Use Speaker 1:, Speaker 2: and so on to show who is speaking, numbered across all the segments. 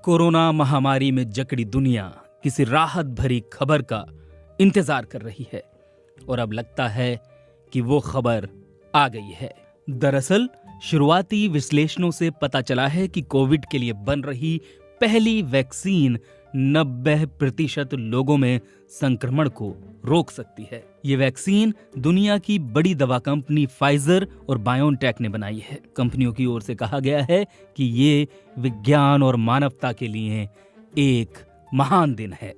Speaker 1: Corona महामारी में जकड़ी दुनिया किसी राहत भरी खबर का इंतजार कर रही है और अब लगता है कि वो खबर आ गई है। दरअसल शुरुआती विश्लेषणों से पता चला है कि कोविड के लिए बन रही पहली वैक्सीन 90% लोगों में संक्रमण को रोक सकती है। ये वैक्सीन दुनिया की बड़ी दवा कंपनी फाइजर और बायोनटेक ने बनाई है। कंपनियों की ओर से कहा गया है कि ये विज्ञान और मानवता के लिए एक महान दिन है।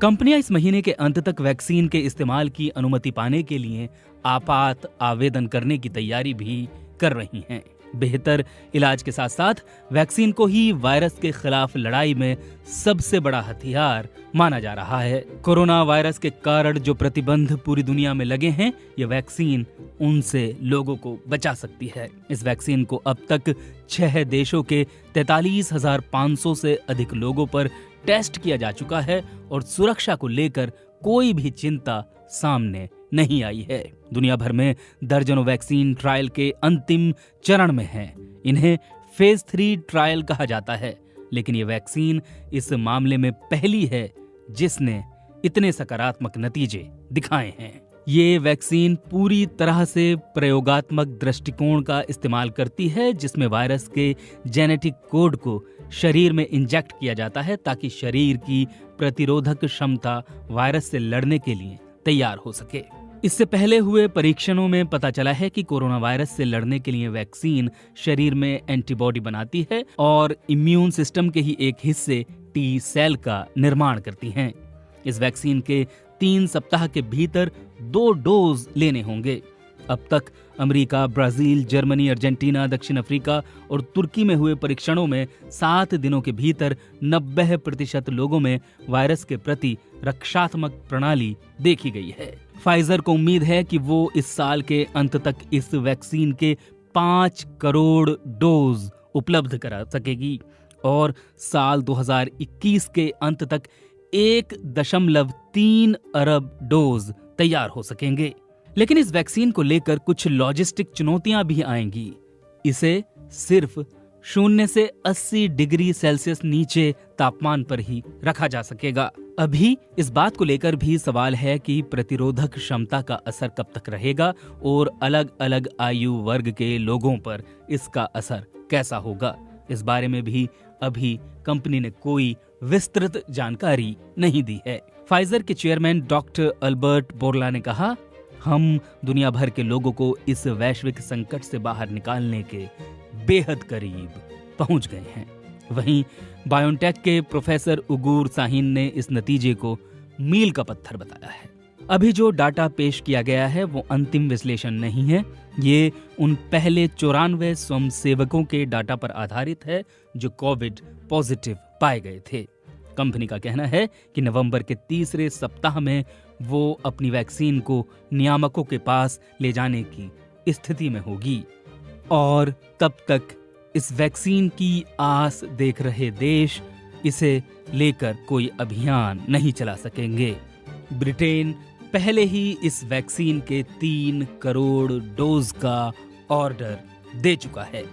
Speaker 1: कंपनियां इस महीने के अंत तक वैक्सीन के इस्तेमाल की अनुमति पाने के लिए आपात आवेदन करने की तैयारी भी कर रही हैं। बेहतर इलाज के साथ साथ वैक्सीन को ही वायरस के खिलाफ लड़ाई में सबसे बड़ा हथियार माना जा रहा है। कोरोना वायरस के कारण जो प्रतिबंध पूरी दुनिया में लगे हैं, ये वैक्सीन उनसे लोगों को बचा सकती है। इस वैक्सीन को अब तक 6 देशों के 43,500 से अधिक लोगों पर टेस्ट किया जा चुका है और सुरक्षा को लेकर कोई भी चिंता सामने नहीं आई है। दुनिया भर में दर्जनों वैक्सीन ट्रायल के अंतिम चरण में हैं। इन्हें फेज 3 ट्रायल कहा जाता है, लेकिन ये वैक्सीन इस मामले में पहली है जिसने इतने सकारात्मक नतीजे दिखाए हैं। ये वैक्सीन पूरी तरह से प्रयोगात्मक दृष्टिकोण का इस्तेमाल करती है, जिसमें वायरस के जेनेटिक कोड को शरीर में इंजेक्ट किया जाता है ताकि शरीर की प्रतिरोधक क्षमता वायरस से लड़ने के लिए तैयार हो सके। इससे पहले हुए परीक्षणों में पता चला है कि कोरोना वायरस से लड़ने के लिए वैक्सीन शरीर में एंटीबॉडी बनाती है और इम्यून सिस्टम के ही एक हिस्से टी सेल का निर्माण करती हैं। इस वैक्सीन के 3 सप्ताह के भीतर 2 डोज लेने होंगे। अब तक अमेरिका, ब्राजील, जर्मनी, अर्जेंटीना, दक्षिण अफ्रीका और तुर्की में हुए परीक्षणों में 7 दिनों के भीतर 90% लोगों में वायरस के प्रति रक्षात्मक प्रणाली देखी गई है। फाइजर को उम्मीद है कि वो इस साल के अंत तक इस वैक्सीन के 5 करोड़ डोज उपलब्ध करा सकेगी और साल 2021 के अंत तक 1.3 अरब डोज तैयार हो सकेंगे। लेकिन इस वैक्सीन को लेकर कुछ लॉजिस्टिक चुनौतियां भी आएंगी। इसे सिर्फ 0 से 80 डिग्री सेल्सियस नीचे तापमान पर ही रखा जा सकेगा। अभी इस बात को लेकर भी सवाल है कि प्रतिरोधक क्षमता का असर कब तक रहेगा और अलग अलग आयु वर्ग के लोगों पर इसका असर कैसा होगा। इस बारे में भी अभी कंपनी ने कोई विस्तृत जानकारी नहीं दी है। फाइजर के चेयरमैन डॉक्टर अल्बर्ट बोर्ला ने कहा, हम दुनिया भर के लोगों को इस वैश्विक संकट से बाहर निकालने के बेहद करीब पहुंच गए हैं। वहीं बायोनटेक के प्रोफेसर उगूर साहिन ने इस नतीजे को मील का पत्थर बताया है। अभी जो डाटा पेश किया गया है वो अंतिम विश्लेषण नहीं है। ये उन पहले 94 स्वयंसेवकों के डाटा पर आधारित है जो कोविड पॉजिटिव पाए गए थे। कंपनी का कहना है कि नवंबर के तीसरे सप्ताह में वो अपनी वैक्सीन को नियामकों के पास ले जाने की स्थिति में होगी और तब तक इस वैक्सीन की आस देख रहे देश इसे लेकर कोई अभियान नहीं चला सकेंगे। ब्रिटेन पहले ही इस वैक्सीन के 3 करोड़ डोज का ऑर्डर दे चुका है।